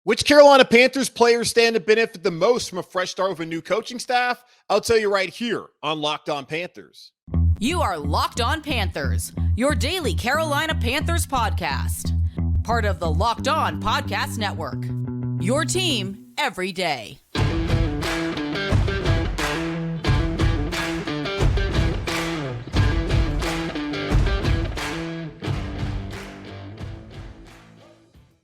Which Carolina Panthers players stand to benefit the most from a fresh start with a new coaching staff? I'll tell you right here on Locked On Panthers. You are Locked On Panthers, your daily Carolina Panthers podcast. Part of the Locked On Podcast Network. Your team every day.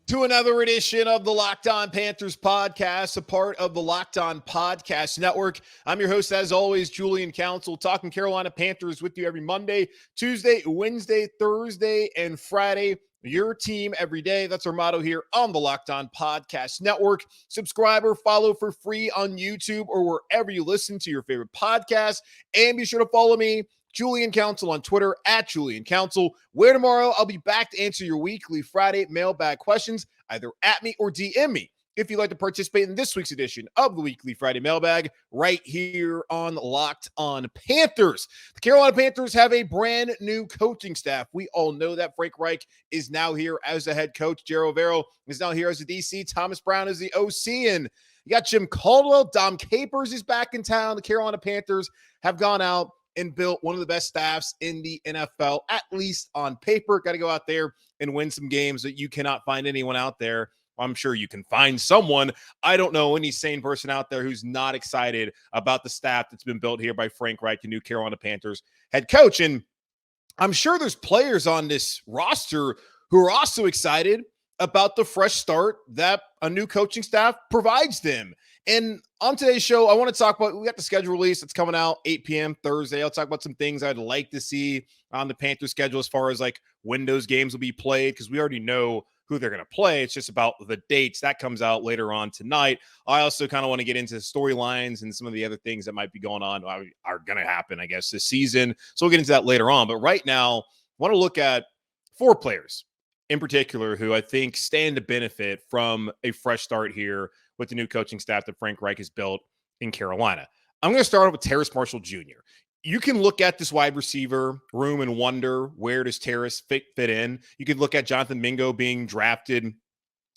To another edition of the Locked On Panthers podcast, a part of the Locked On Podcast Network. I'm your host, as always, Julian Council, talking Carolina Panthers with you every Monday, Tuesday, Wednesday, Thursday, and Friday. Your team every day. That's our motto here on the Locked On Podcast Network. Subscribe or follow for free on YouTube or wherever you listen to your favorite podcast. And be sure to follow me, Julian Council, on Twitter at Julian Council, where tomorrow I'll be back to answer your weekly Friday mailbag questions, either at me or DM me. If you'd like to participate in this week's edition of the weekly Friday mailbag, right here on Locked On Panthers. The Carolina Panthers have a brand new coaching staff. We all know that. Frank Reich is now here as the head coach. Jerry Overo is now here as the DC. Thomas Brown is the OC. And you got Jim Caldwell. Dom Capers is back in town. The Carolina Panthers have gone out and built one of the best staffs in the NFL, at least on paper. Got to go out there and win some games that you cannot find anyone out there. I'm sure you can find someone. I don't know any sane person out there who's not excited about the staff that's been built here by Frank Reich, the new Carolina Panthers head coach. And I'm sure there's players on this roster who are also excited about the fresh start that a new coaching staff provides them. And on today's show, I want to talk about, we got the schedule release that's coming out 8 p.m. Thursday. I'll talk about some things I'd like to see on the Panthers schedule as far as like when those games will be played, because we already know who they're going to play. It's just about the dates. That comes out later on tonight. I also kind of want to get into storylines and some of the other things that might be going on are going to happen, I guess, this season. So we'll get into that later on. But right now, I want to look at four players in particular who I think stand to benefit from a fresh start here with the new coaching staff that Frank Reich has built in Carolina. I'm going to start off with Terrace Marshall Jr. You can look at this wide receiver room and wonder, where does Terrace fit in? You could look at Jonathan Mingo being drafted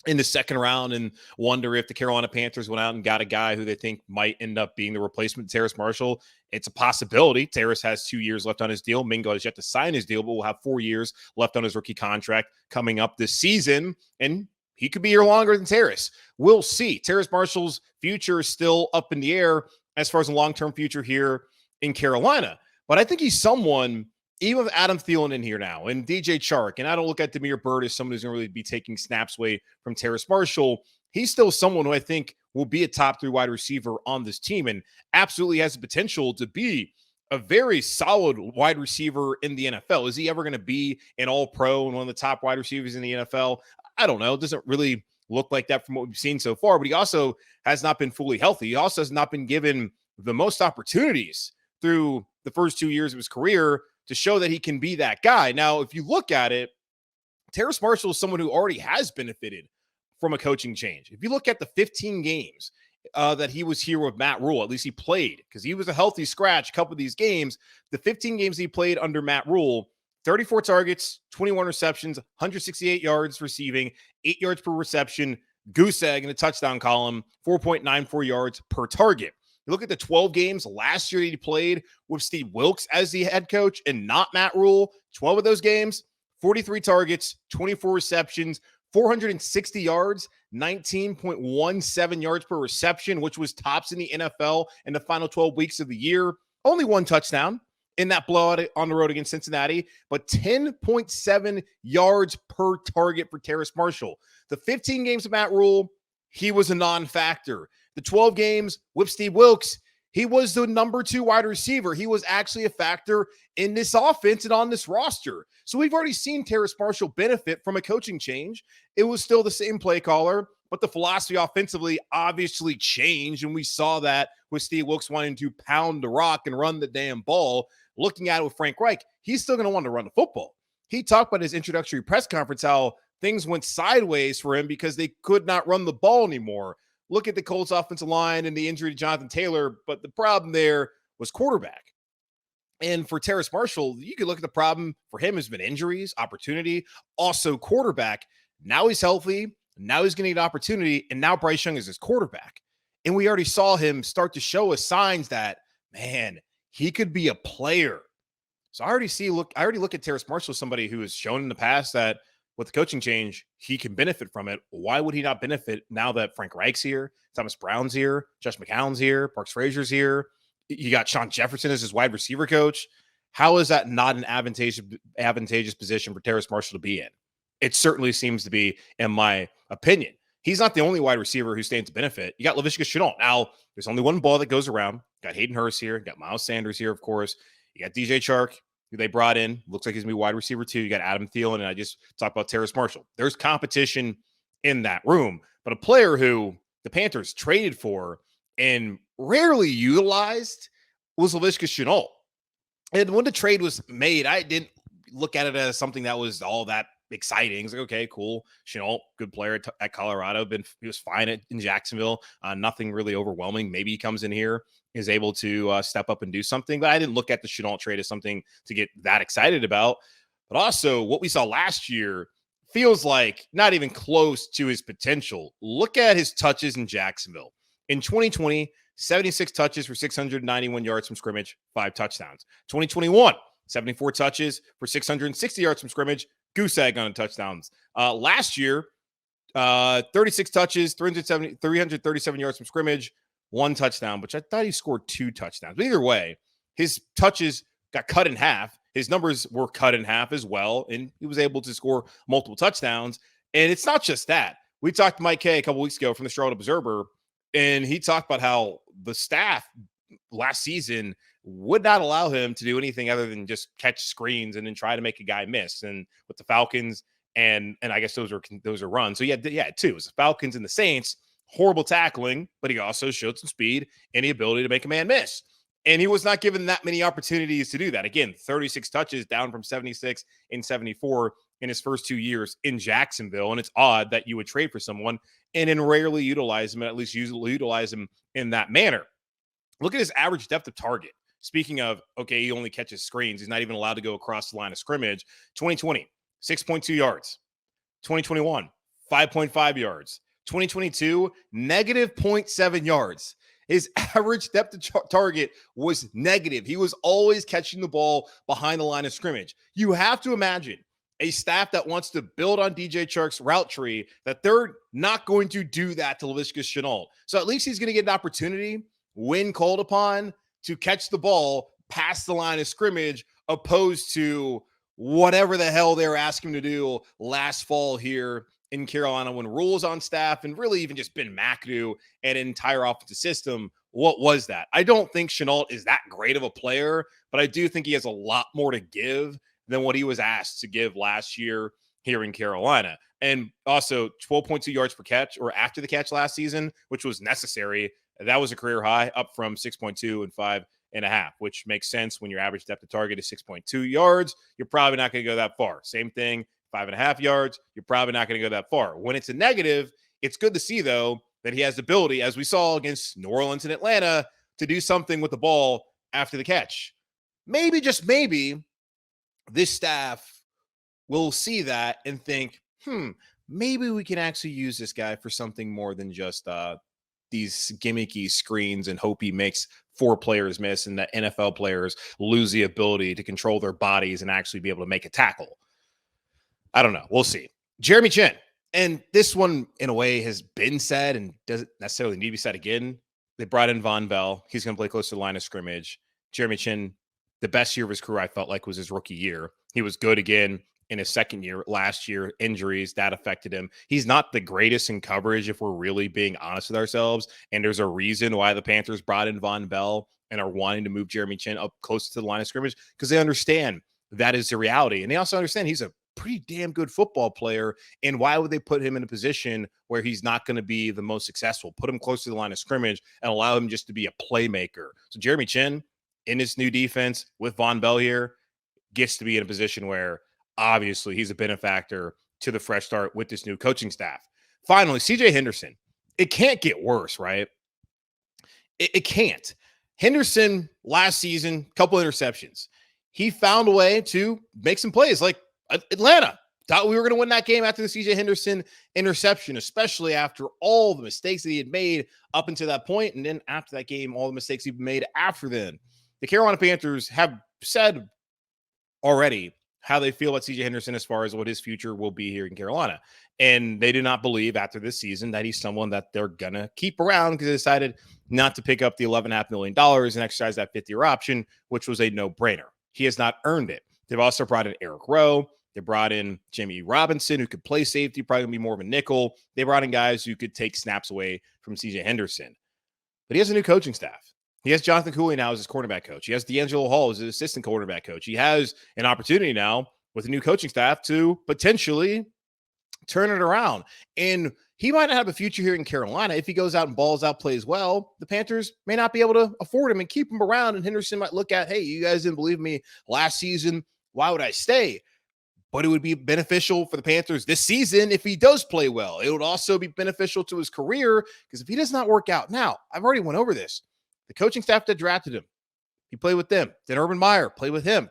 in the second round and wonder if the Carolina Panthers went out and got a guy who they think might end up being the replacement to Terrace Marshall. It's a possibility. Terrace has 2 years left on his deal. Mingo has yet to sign his deal, but will have 4 years left on his rookie contract coming up this season. And he could be here longer than Terrace. We'll see. Terrace Marshall's future is still up in the air as far as the long-term future here in Carolina. But I think he's someone, even with Adam Thielen in here now and DJ Chark, and I don't look at Damiere Byrd as someone who's going to really be taking snaps away from Terrace Marshall. He's still someone who I think will be a top 3 wide receiver on this team and absolutely has the potential to be a very solid wide receiver in the NFL. Is he ever going to be an all-pro and one of the top wide receivers in the NFL? I don't know. It doesn't really look like that from what we've seen so far, but he also has not been fully healthy. He also has not been given the most opportunities through the first 2 years of his career to show that he can be that guy. Now, if you look at it, Terrace Marshall is someone who already has benefited from a coaching change. If you look at the 15 games that he was here with Matt Rhule, at least he played, because he was a healthy scratch a couple of these games. The 15 games he played under Matt Rhule, 34 targets, 21 receptions, 168 yards receiving, 8 yards per reception, goose egg in the touchdown column, 4.94 yards per target. You look at the 12 games last year that he played with Steve Wilks as the head coach and not Matt Rhule, 12 of those games, 43 targets, 24 receptions, 460 yards, 19.17 yards per reception, which was tops in the NFL in the final 12 weeks of the year. Only one touchdown in that blowout on the road against Cincinnati, but 10.7 yards per target for Terrace Marshall. The 15 games of Matt Rhule, he was a non-factor. The 12 games with Steve Wilks, he was the number 2 wide receiver. He was actually a factor in this offense and on this roster. So we've already seen Terrace Marshall benefit from a coaching change. It was still the same play caller, but the philosophy offensively obviously changed, and we saw that with Steve Wilks wanting to pound the rock and run the damn ball. Looking at it with Frank Reich, he's still going to want to run the football. He talked about his introductory press conference how things went sideways for him because they could not run the ball anymore. Look at the Colts offensive line and the injury to Jonathan Taylor, but the problem there was quarterback. And for Terrace Marshall, you could look at the problem for him has been injuries, opportunity, also quarterback. Now he's healthy. Now he's going to get an opportunity, and now Bryce Young is his quarterback. And we already saw him start to show us signs that, man, he could be a player. So I already look at Terrace Marshall as somebody who has shown in the past that with the coaching change, he can benefit from it. Why would he not benefit now that Frank Reich's here, Thomas Brown's here, Josh McCown's here, Parks Frazier's here? You got Sean Jefferson as his wide receiver coach. How is that not an advantageous position for Terrace Marshall to be in? It certainly seems to be, in my opinion. He's not the only wide receiver who stands to benefit. You got Laviska Shenault. Now, there's only one ball that goes around. Got Hayden Hurst here. Got Miles Sanders here, of course. You got DJ Chark, who they brought in. Looks like he's going to be wide receiver too. You got Adam Thielen, and I just talked about Terrace Marshall. There's competition in that room. But a player who the Panthers traded for and rarely utilized was Laviska Shenault. And when the trade was made, I didn't look at it as something that was all that exciting. It's like, okay, cool. Shenault, good player at Colorado. He was fine in Jacksonville. Nothing really overwhelming. Maybe he comes in here, is able to step up and do something. But I didn't look at the Shenault trade as something to get that excited about. But also, what we saw last year feels like not even close to his potential. Look at his touches in Jacksonville. In 2020, 76 touches for 691 yards from scrimmage, 5 touchdowns. 2021, 74 touches for 660 yards from scrimmage, goose egg on touchdowns. Last year, 36 touches, 337 yards from scrimmage, 1 touchdown, which I thought he scored 2 touchdowns. But either way, his touches got cut in half. His numbers were cut in half as well, and he was able to score multiple touchdowns. And it's not just that. We talked to Mike Kay a couple weeks ago from the Charlotte Observer, and he talked about how the staff last season would not allow him to do anything other than just catch screens and then try to make a guy miss. And with the Falcons, and I guess those are runs. So yeah, 2. It was the Falcons and the Saints, horrible tackling, but he also showed some speed and the ability to make a man miss. And he was not given that many opportunities to do that. Again, 36 touches down from 76 and 74 in his first 2 years in Jacksonville. And it's odd that you would trade for someone and then rarely utilize him, at least utilize him in that manner. Look at his average depth of target. Speaking of, okay, he only catches screens. He's not even allowed to go across the line of scrimmage. 2020, 6.2 yards. 2021, 5.5 yards. 2022, negative 0.7 yards. His average depth of target was negative. He was always catching the ball behind the line of scrimmage. You have to imagine a staff that wants to build on DJ Chark's route tree, that they're not going to do that to Laviska Shenault. So at least he's going to get an opportunity when called upon to catch the ball past the line of scrimmage, opposed to whatever the hell they were asking him to do last fall here in Carolina when Rhule's on staff, and really even just Ben McAdoo and an entire offensive system. What was that? I don't think Shenault is that great of a player, but I do think he has a lot more to give than what he was asked to give last year here in Carolina. And also 12.2 yards per catch, or after the catch last season, which was necessary. That was a career high, up from 6.2 and 5.5, which makes sense when your average depth of target is 6.2 yards. You're probably not going to go that far. Same thing, 5.5 yards. You're probably not going to go that far. When it's a negative, it's good to see, though, that he has the ability, as we saw against New Orleans and Atlanta, to do something with the ball after the catch. Maybe, just maybe, this staff will see that and think, maybe we can actually use this guy for something more than just these gimmicky screens and hope he makes 4 players miss and that NFL players lose the ability to control their bodies and actually be able to make a tackle. I don't know. We'll see. Jeremy Chinn. And this one, in a way, has been said and doesn't necessarily need to be said again. They brought in Von Bell. He's going to play close to the line of scrimmage. Jeremy Chinn, the best year of his career, I felt like, was his rookie year. He was good again in his second year. Last year, injuries, that affected him. He's not the greatest in coverage, if we're really being honest with ourselves. And there's a reason why the Panthers brought in Von Bell and are wanting to move Jeremy Chinn up close to the line of scrimmage, because they understand that is the reality. And they also understand he's a pretty damn good football player. And why would they put him in a position where he's not going to be the most successful? Put him close to the line of scrimmage and allow him just to be a playmaker. So Jeremy Chinn, in this new defense with Von Bell here, gets to be in a position where obviously he's a benefactor to the fresh start with this new coaching staff. Finally, CJ Henderson. It can't get worse, right? It can't. Henderson last season, couple interceptions. He found a way to make some plays like Atlanta. Thought we were going to win that game after the CJ Henderson interception, especially after all the mistakes that he had made up until that point. And then after that game, all the mistakes he made after then. The Carolina Panthers have said already how they feel about CJ Henderson as far as what his future will be here in Carolina. And they do not believe after this season that he's someone that they're going to keep around because they decided not to pick up the $11.5 million and exercise that fifth-year option, which was a no-brainer. He has not earned it. They've also brought in Eric Rowe. They brought in Jimmy Robinson, who could play safety, probably going to be more of a nickel. They brought in guys who could take snaps away from CJ Henderson. But he has a new coaching staff. He has Jonathan Cooley now as his cornerback coach. He has D'Angelo Hall as his assistant quarterback coach. He has an opportunity now with a new coaching staff to potentially turn it around. And he might not have a future here in Carolina. If he goes out and balls out, plays well, the Panthers may not be able to afford him and keep him around. And Henderson might look at, hey, you guys didn't believe me last season. Why would I stay? But it would be beneficial for the Panthers this season if he does play well. It would also be beneficial to his career because if he does not work out now, I've already went over this. The coaching staff that drafted him, he played with them. Then Urban Meyer played with him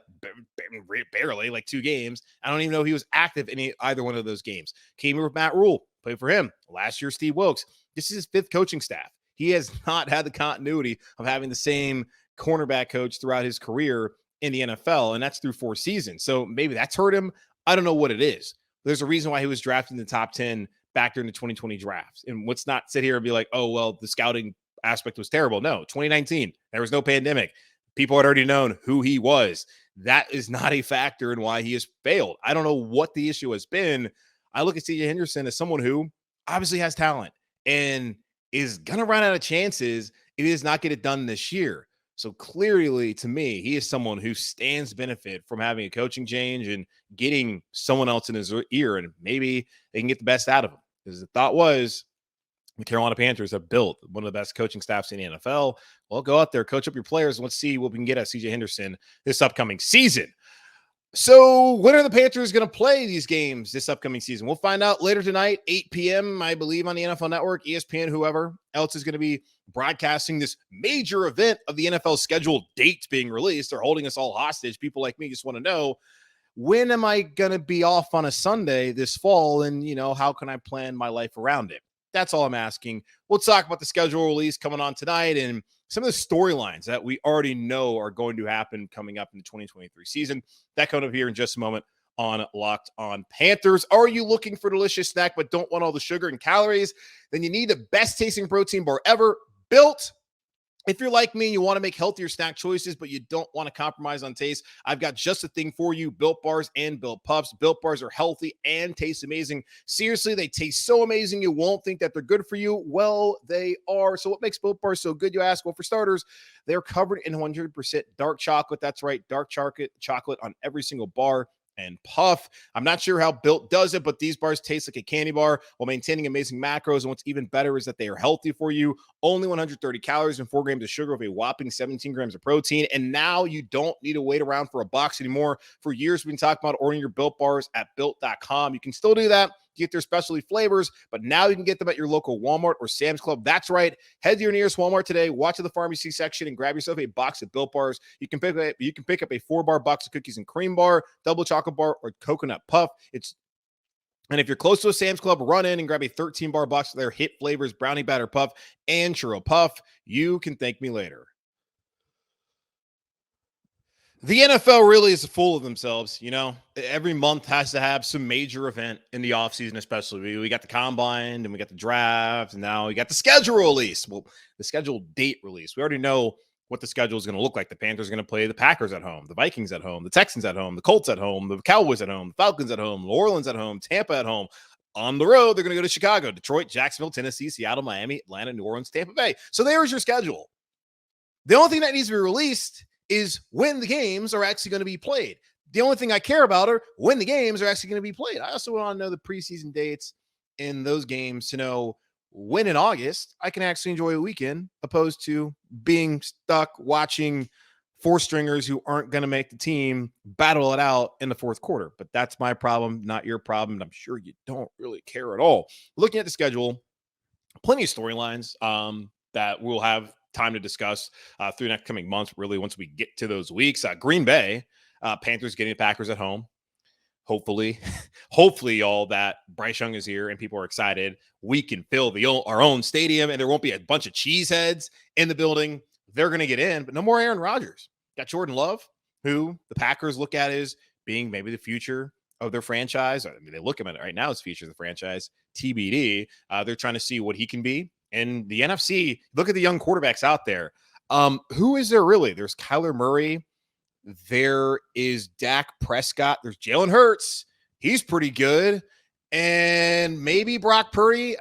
barely, like 2 games. I don't even know if he was active in either one of those games. Came here with Matt Rhule, played for him. Last year, Steve Wilkes. This is his 5th coaching staff. He has not had the continuity of having the same cornerback coach throughout his career in the NFL, and that's through 4 seasons. So maybe that's hurt him. I don't know what it is. There's a reason why he was drafted in the top 10 back during the 2020 drafts. And let's not sit here and be like, oh, well, the scouting aspect was terrible. No, 2019, there was no pandemic. People had already known who he was. That is not a factor in why he has failed. I don't know what the issue has been. I look at CJ Henderson as someone who obviously has talent and is going to run out of chances if he does not get it done this year. So clearly, to me, he is someone who stands benefit from having a coaching change and getting someone else in his ear, and maybe they can get the best out of him. Because the thought was the Carolina Panthers have built one of the best coaching staffs in the NFL. Well, go out there, coach up your players, and let's see what we can get at CJ Henderson this upcoming season. So when are the Panthers going to play these games this upcoming season? We'll find out later tonight, 8 p.m., I believe, on the NFL Network, ESPN, whoever else is going to be broadcasting this major event of the NFL scheduled dates being released. They're holding us all hostage. People like me just want to know, when am I going to be off on a Sunday this fall? And, how can I plan my life around it? That's all I'm asking. We'll talk about the schedule release coming on tonight and some of the storylines that we already know are going to happen coming up in the 2023 season. That coming up here in just a moment on Locked On Panthers. Are you looking for a delicious snack but don't want all the sugar and calories? Then you need the best tasting protein bar ever, Built. If you're like me and you want to make healthier snack choices, but you don't want to compromise on taste, I've got just the thing for you, Built Bars and Built Puffs. Built Bars are healthy and taste amazing. Seriously, they taste so amazing you won't think that they're good for you. Well, they are. So what makes Built Bars so good, you ask? Well, for starters, they're covered in 100% dark chocolate. That's right, dark chocolate on every single bar and puff. I'm not sure how Built does it, but these bars taste like a candy bar while maintaining amazing macros. And what's even better is that they are healthy for you. Only 130 calories and 4 grams of sugar with a whopping 17 grams of protein. And now you don't need to wait around for a box anymore. For years, we've been talking about ordering your Built bars at Built.com. You can still do that. Get their specialty flavors, but now you can get them at your local Walmart or Sam's Club. That's right. Head to your nearest Walmart today, watch the pharmacy section, and grab yourself a box of Built Bars. You can pick up a 4-bar box of cookies and cream bar, double chocolate bar, or coconut puff. And if you're close to a Sam's Club, run in and grab a 13-bar box of their hit flavors, brownie batter puff and churro puff. You can thank me later. The NFL really is full of themselves, Every month has to have some major event in the offseason, especially. We got the combine, and we got the draft, and now we got the schedule release. Well, the scheduled date release. We already know what the schedule is going to look like. The Panthers are going to play the Packers at home, the Vikings at home, the Texans at home, the Colts at home, the Cowboys at home, the Falcons at home, New Orleans at home, Tampa at home. On the road, they're going to go to Chicago, Detroit, Jacksonville, Tennessee, Seattle, Miami, Atlanta, New Orleans, Tampa Bay. So there's your schedule. The only thing that needs to be released is when the games are actually going to be played. The only thing I care about are when the games are actually going to be played. I also want to know the preseason dates in those games to know when in August I can actually enjoy a weekend, opposed to being stuck watching 4-stringers who aren't going to make the team battle it out in the fourth quarter. But that's my problem, not your problem. I'm sure you don't really care at all. Looking at the schedule, plenty of storylines that we'll have time to discuss through the next coming months, really, once we get to those weeks. Green Bay, Panthers getting the Packers at home. hopefully, hopefully all that Bryce Young is here and people are excited. We can fill our own stadium and there won't be a bunch of cheeseheads in the building. They're going to get in, but no more Aaron Rodgers. Got Jordan Love, who the Packers look at as being maybe the future of their franchise. I mean, they look at it right now as future of the franchise. TBD. They're trying to see what he can be. And the NFC, look at the young quarterbacks out there. Who is there really? There's Kyler Murray. There is Dak Prescott. There's Jalen Hurts. He's pretty good. And maybe Brock Purdy.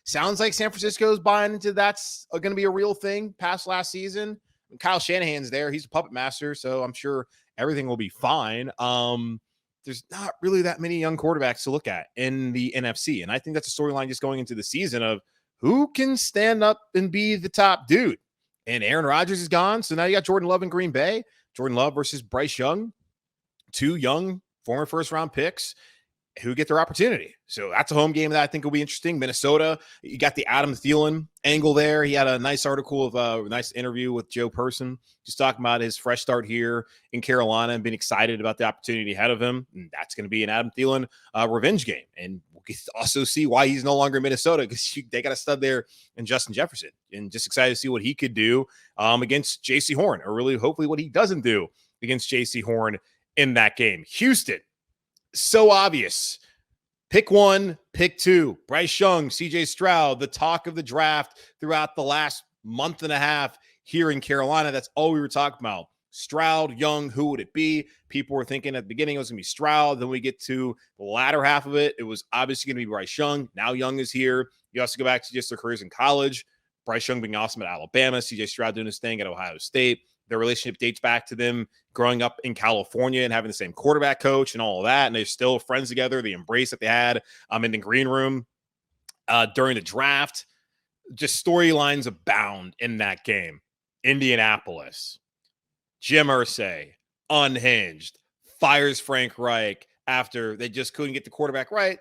Sounds like San Francisco's buying into that's going to be a real thing past last season. Kyle Shanahan's there. He's a puppet master, so I'm sure everything will be fine. There's not really that many young quarterbacks to look at in the NFC. And I think that's a storyline just going into the season of who can stand up and be the top dude. And Aaron Rodgers is gone. So now you got Jordan Love in Green Bay. Jordan Love versus Bryce Young. Two young former first-round picks who get their opportunity. So that's a home game that I think will be interesting. Minnesota, you got the Adam Thielen angle there. He had a nice article of a nice interview with Joe Person, just talking about his fresh start here in Carolina and being excited about the opportunity ahead of him. And that's going to be an Adam Thielen revenge game. And we'll also see why he's no longer in Minnesota, because they got a stud there in Justin Jefferson, and just excited to see what he could do against J.C. Horn, or really hopefully what he doesn't do against J.C. Horn in that game. Houston, so obvious. Pick one, pick two. Bryce Young, CJ Stroud, the talk of the draft throughout the last month and a half here in Carolina. That's all we were talking about. Stroud, Young, who would it be? People were thinking at the beginning it was going to be Stroud. Then we get to the latter half of it. It was obviously going to be Bryce Young. Now Young is here. You also go back to just their careers in college. Bryce Young being awesome at Alabama. CJ Stroud doing his thing at Ohio State. Their relationship dates back to them growing up in California and having the same quarterback coach and all of that. And they're still friends together. The embrace that they had in the green room during the draft. Just storylines abound in that game. Indianapolis. Jim Irsay, unhinged, fires Frank Reich after they just couldn't get the quarterback right.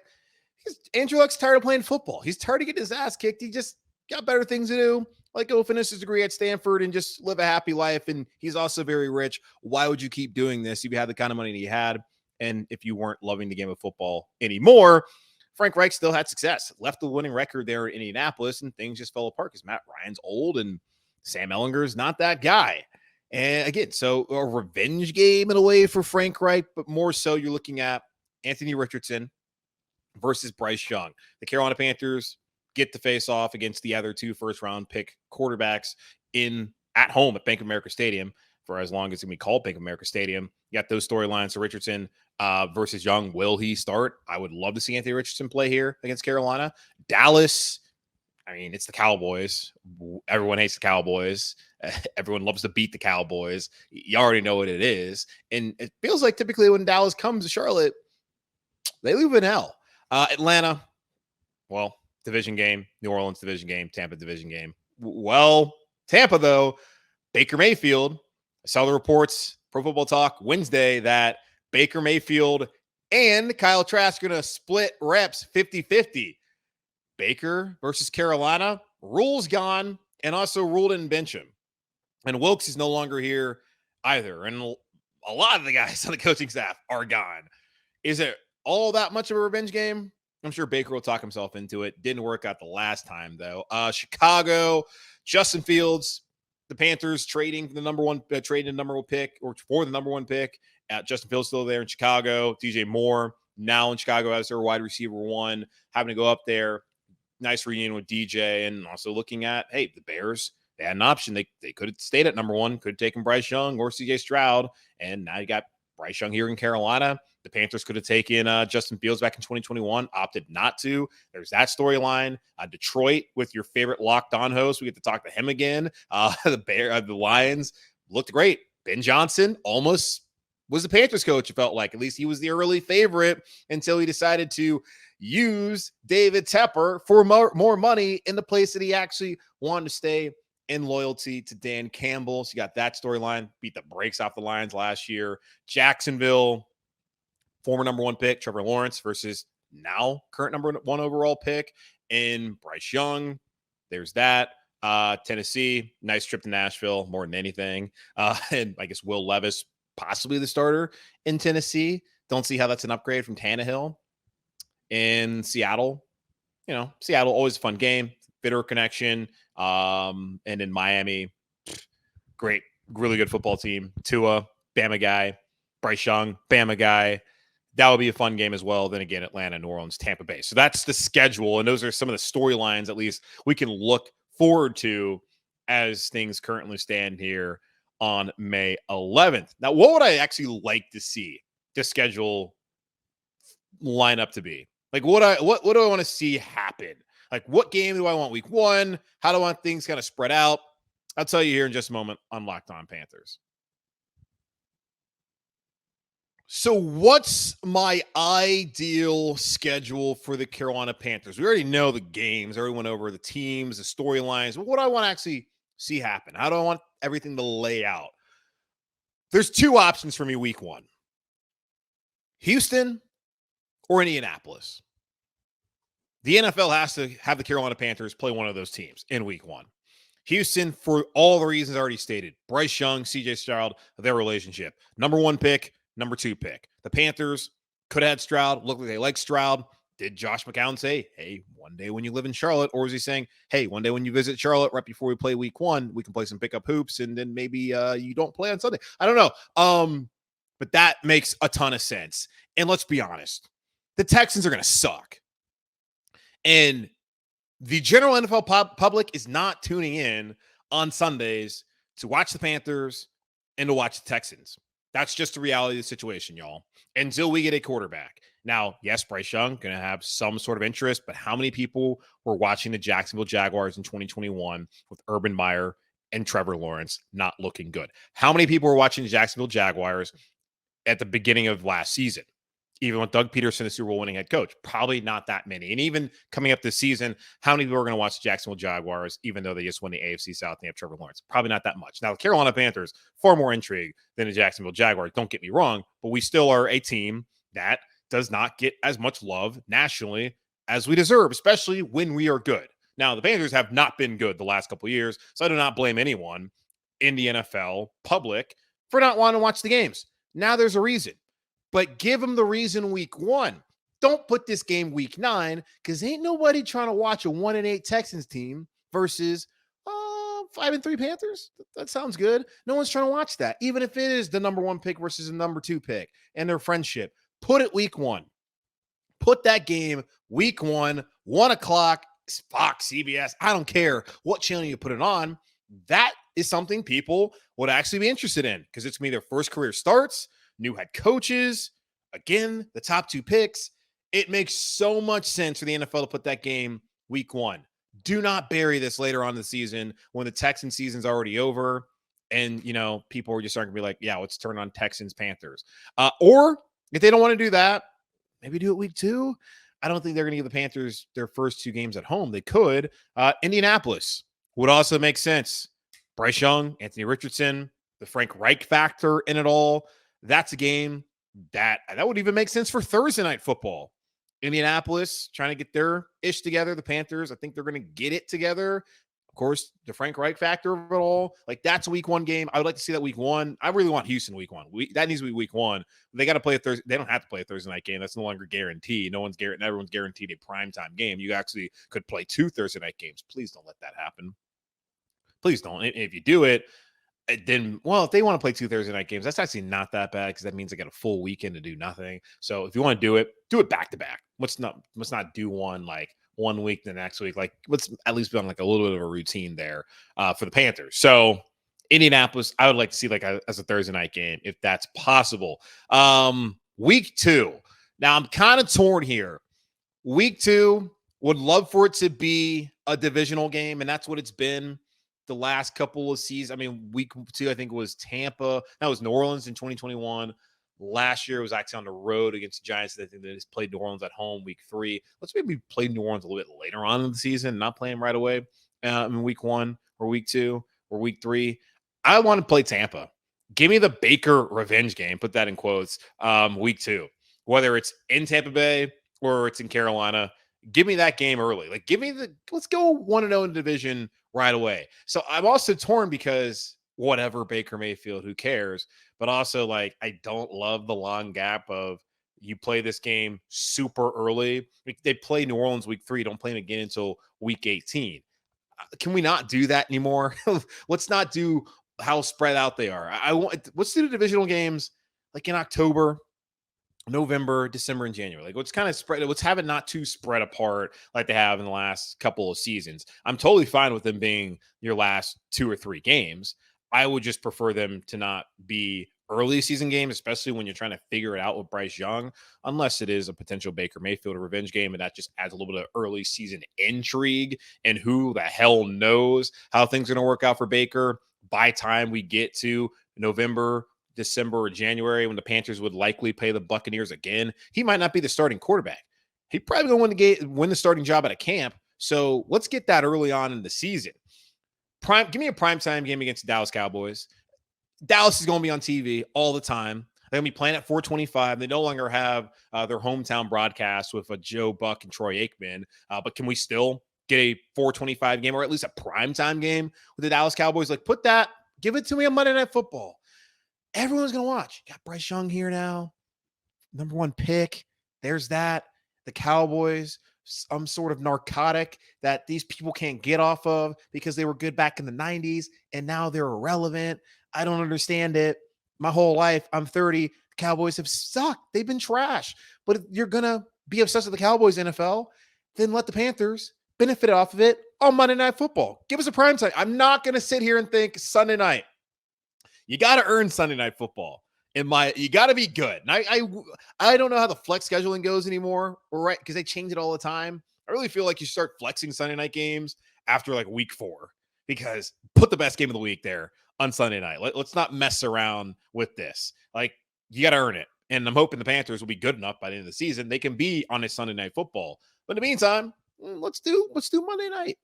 Andrew Luck's tired of playing football. He's tired of getting his ass kicked. He just got better things to do. Like go finish his degree at Stanford and just live a happy life. And he's also very rich. Why would you keep doing this if you had the kind of money that you had and if you weren't loving the game of football anymore? Frank Reich still had success, left the winning record there in Indianapolis, and things just fell apart because Matt Ryan's old and Sam Ehlinger's not that guy. And again, so a revenge game in a way for Frank Reich, but more so you're looking at Anthony Richardson versus Bryce Young. The Carolina Panthers get the face off against the other two first-round pick quarterbacks at home at Bank of America Stadium for as long as it can be called Bank of America Stadium. You got those storylines. So Richardson versus Young, will he start? I would love to see Anthony Richardson play here against Carolina. Dallas, I mean, it's the Cowboys. Everyone hates the Cowboys. Everyone loves to beat the Cowboys. You already know what it is. And it feels like typically when Dallas comes to Charlotte, they leave in hell. Atlanta, well, division game. New Orleans division game. Tampa division game. Well, Tampa, though, Baker Mayfield. I saw the reports, Pro Football Talk Wednesday, that Baker Mayfield and Kyle Trask are going to split reps 50-50. Baker versus Carolina. Rhule's gone, and also Rhule didn't bench him. And Wilkes is no longer here either. And a lot of the guys on the coaching staff are gone. Is it all that much of a revenge game? I'm sure Baker will talk himself into it. Didn't work out the last time, though. Chicago, Justin Fields, the Panthers trading the number one pick, or for the number one pick. Justin Fields still there in Chicago. DJ Moore now in Chicago as their wide receiver one, having to go up there. Nice reunion with DJ, and also looking at, hey, the Bears, they had an option. They could have stayed at number one, could have taken Bryce Young or CJ Stroud, and now you got Bryce Young here in Carolina. The Panthers could have taken Justin Fields back in 2021, opted not to. There's that storyline. Detroit with your favorite Locked On host. We get to talk to him again. The Lions looked great. Ben Johnson almost was the Panthers coach, it felt like. At least he was the early favorite until he decided to use David Tepper for more money in the place that he actually wanted to stay in loyalty to Dan Campbell. So you got that storyline. Beat the brakes off the Lions last year. Jacksonville, former number one pick, Trevor Lawrence versus now current number one overall pick in Bryce Young. There's that. Tennessee, nice trip to Nashville more than anything. And I guess Will Levis, possibly the starter in Tennessee. Don't see how that's an upgrade from Tannehill in Seattle. Seattle, always a fun game, bitter connection. And in Miami, great, really good football team. Tua, Bama guy. Bryce Young, Bama guy. That would be a fun game as well. Then again, Atlanta, New Orleans, Tampa Bay. So that's the schedule. And those are some of the storylines, at least, we can look forward to as things currently stand here on May 11th. Now, what would I actually like to see the schedule line up to be? Like, what do I want to see happen? Like, what game do I want week 1? How do I want things kind of spread out? I'll tell you here in just a moment on Locked On Panthers. So what's my ideal schedule for the Carolina Panthers? We already know the games. I already went over the teams, the storylines. But what do I want to actually see happen? How do I want everything to lay out? There's 2 options for me week 1. Houston or Indianapolis. The NFL has to have the Carolina Panthers play one of those teams in week 1. Houston, for all the reasons already stated. Bryce Young, CJ Stroud, their relationship. Number 1 pick. Number 2 pick. The Panthers could have had Stroud. Looked like they like Stroud. Did Josh McCown say, hey, one day when you live in Charlotte? Or is he saying, hey, one day when you visit Charlotte right before we play week 1, we can play some pickup hoops and then maybe you don't play on Sunday? I don't know. But that makes a ton of sense. And let's be honest. The Texans are going to suck. And the general NFL public is not tuning in on Sundays to watch the Panthers and to watch the Texans. That's just the reality of the situation, y'all. Until we get a quarterback. Now, yes, Bryce Young going to have some sort of interest, but how many people were watching the Jacksonville Jaguars in 2021 with Urban Meyer and Trevor Lawrence not looking good? How many people were watching the Jacksonville Jaguars at the beginning of last season? Even with Doug Peterson, the Super Bowl winning head coach, probably not that many. And even coming up this season, how many people are going to watch the Jacksonville Jaguars, even though they just won the AFC South and they have Trevor Lawrence? Probably not that much. Now, the Carolina Panthers, far more intrigue than the Jacksonville Jaguars. Don't get me wrong, but we still are a team that does not get as much love nationally as we deserve, especially when we are good. Now, the Panthers have not been good the last couple of years, so I do not blame anyone in the NFL public for not wanting to watch the games. Now there's a reason. But give them the reason week 1. Don't put this game week 9 because ain't nobody trying to watch a 1-8 Texans team versus 5-3 Panthers. That sounds good. No one's trying to watch that, even if it is the number 1 pick versus the number 2 pick and their friendship. Put it week 1. Put that game week 1, 1 o'clock, Fox, CBS. I don't care what channel you put it on. That is something people would actually be interested in because it's going to be their first career starts. New head coaches, again, the top 2 picks. It makes so much sense for the NFL to put that game week 1. Do not bury this later on in the season when the Texans season's already over and, people are just starting to be like, yeah, let's turn on Texans, Panthers. Or if they don't want to do that, maybe do it week 2. I don't think they're going to give the Panthers their first 2 games at home. They could. Indianapolis would also make sense. Bryce Young, Anthony Richardson, the Frank Reich factor in it all. That's a game that would even make sense for Thursday night football. Indianapolis trying to get their ish together. The Panthers, I think they're going to get it together. Of course, the Frank Reich factor of it all. Like, that's a week 1 game. I would like to see that week 1. I really want Houston week 1. That needs to be week 1. They got to play a Thursday. They don't have to play a Thursday night game. That's no longer guaranteed. Everyone's guaranteed a primetime game. You actually could play 2 Thursday night games. Please don't let that happen. Please don't. If you do it, then, if they want to play 2 Thursday night games, that's actually not that bad because that means they got a full weekend to do nothing. So if you want to do it back to back. Let's not do one like 1 week the next week. Like, let's at least be on like a little bit of a routine there for the Panthers. So Indianapolis, I would like to see like as a Thursday night game if that's possible. Week 2. Now I'm kind of torn here. Week 2, would love for it to be a divisional game, and that's what it's been the last couple of seasons. I mean, week 2, I think, was Tampa. That was New Orleans in 2021. Last year was actually on the road against the Giants. I think they just played New Orleans at home week 3. Let's maybe play New Orleans a little bit later on in the season, not playing right away in week 1 or week 2 or week 3. I want to play Tampa. Give me the Baker revenge game. Put that in quotes. Week 2, whether it's in Tampa Bay or it's in Carolina. Give me that game early. Like, let's go 1-0 in the division right away. So I'm also torn because whatever Baker Mayfield, who cares? But also, like, I don't love the long gap of You play this game super early. They play New Orleans week 3. Don't play them again until week 18. Can we not do that anymore? Let's not do how spread out they are. I want. Let's do the divisional games like in October, November, December, and January. Like, let's kind of spread it. Let's have it not too spread apart like they have in the last couple of seasons. I'm totally fine with them being your last 2 or 3 games. I would just prefer them to not be early season games, especially when you're trying to figure it out with Bryce Young, unless it is a potential Baker Mayfield revenge game, and that just adds a little bit of early season intrigue. And who the hell knows how things are going to work out for Baker by time we get to November, December, or January, when the Panthers would likely play the Buccaneers again. He might not be the starting quarterback. He probably going to win the starting job at a camp. So let's get that early on in the season. Give me a primetime game against the Dallas Cowboys. Dallas is going to be on TV all the time. They're going to be playing at 425. They no longer have their hometown broadcast with a Joe Buck and Troy Aikman. But can we still get a 425 game, or at least a primetime game with the Dallas Cowboys? Like, give it to me on Monday Night Football. Everyone's going to watch. Got Bryce Young here now. Number 1 pick. There's that. The Cowboys, some sort of narcotic that these people can't get off of because they were good back in the 90s and now they're irrelevant. I don't understand it. My whole life, I'm 30. The Cowboys have sucked. They've been trash. But if you're going to be obsessed with the Cowboys, NFL, then let the Panthers benefit off of it on Monday Night Football. Give us a prime time. I'm not going to sit here and think Sunday night. You got to earn Sunday Night Football. You got to be good. And I don't know how the flex scheduling goes anymore, right? Because they change it all the time. I really feel like you start flexing Sunday night games after like week 4, because put the best game of the week there on Sunday night. Let's not mess around with this. Like, you got to earn it. And I'm hoping the Panthers will be good enough by the end of the season. They can be on a Sunday Night Football. But in the meantime, let's do Monday night.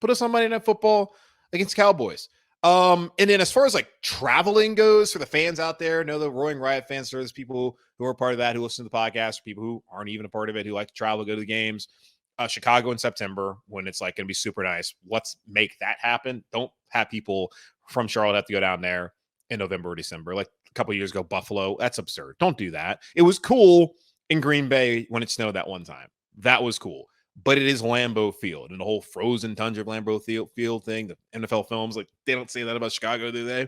Put us on Monday Night Football against Cowboys. And then as far as like traveling goes for the fans out there, know the Roaring Riot fans, there's people who are part of that, who listen to the podcast, people who aren't even a part of it, who like to travel, go to the games. Chicago in September, when it's like going to be super nice. Let's make that happen. Don't have people from Charlotte have to go down there in November or December. Like a couple of years ago, Buffalo. That's absurd. Don't do that. It was cool in Green Bay when it snowed that one time. That was cool. But it is Lambeau Field, and the whole frozen tundra of Lambeau Field thing, the NFL films, like, they don't say that about Chicago, do they?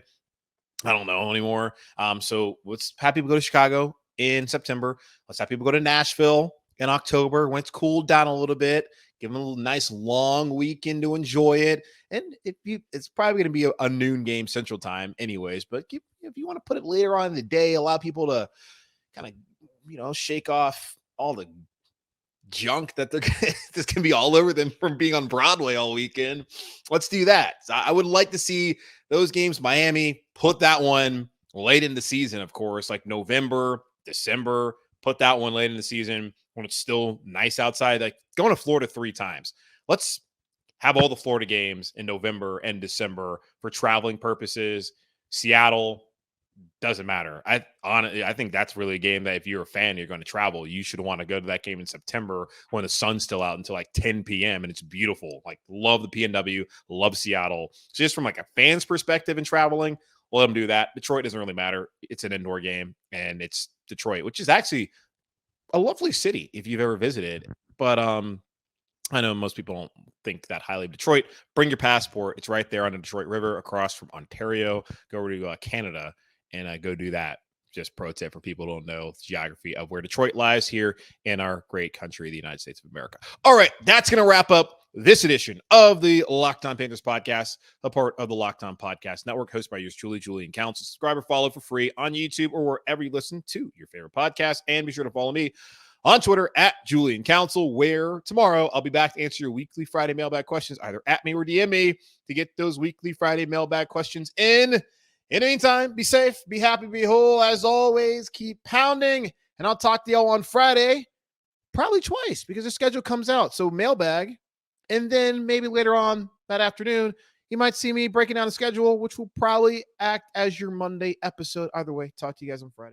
I don't know anymore. So let's have people go to Chicago in September. Let's have people go to Nashville in October when it's cooled down a little bit. Give them a little nice long weekend to enjoy it. And it's probably going to be a noon game Central Time anyways. But if you want to put it later on in the day, allow people to kind of, shake off all the junk that this can be all over them from being on Broadway all weekend. Let's do that. So I would like to see those games. Miami, put that one late in the season, of course, like November, December. Put that one late in the season when it's still nice outside. Like going to Florida 3 times. Let's have all the Florida games in November and December for traveling purposes. Seattle, doesn't matter. I think that's really a game that if you're a fan, you're going to travel. You should want to go to that game in September when the sun's still out until like 10 p.m. and it's beautiful. Like, love the PNW, love Seattle. So just from like a fan's perspective and traveling, let them do that. Detroit doesn't really matter. It's an indoor game, and it's Detroit, which is actually a lovely city if you've ever visited. But I know most people don't think that highly of Detroit. Bring your passport. It's right there on the Detroit River across from Ontario. Go over to Canada and go do that. Just pro tip for people who don't know the geography of where Detroit lies here in our great country, the United States of America. All right, that's going to wrap up this edition of the Locked On Panthers podcast, a part of the Locked On Podcast Network, hosted by yours truly, Julian Council. Subscribe or follow for free on YouTube or wherever you listen to your favorite podcast. And be sure to follow me on Twitter at Julian Council, where tomorrow I'll be back to answer your weekly Friday mailbag questions, either at me or DM me to get those weekly Friday mailbag questions in. In the meantime, be safe, be happy, be whole. As always, keep pounding. And I'll talk to y'all on Friday, probably twice, because the schedule comes out. So mailbag, and then maybe later on that afternoon, you might see me breaking down the schedule, which will probably act as your Monday episode. Either way, talk to you guys on Friday.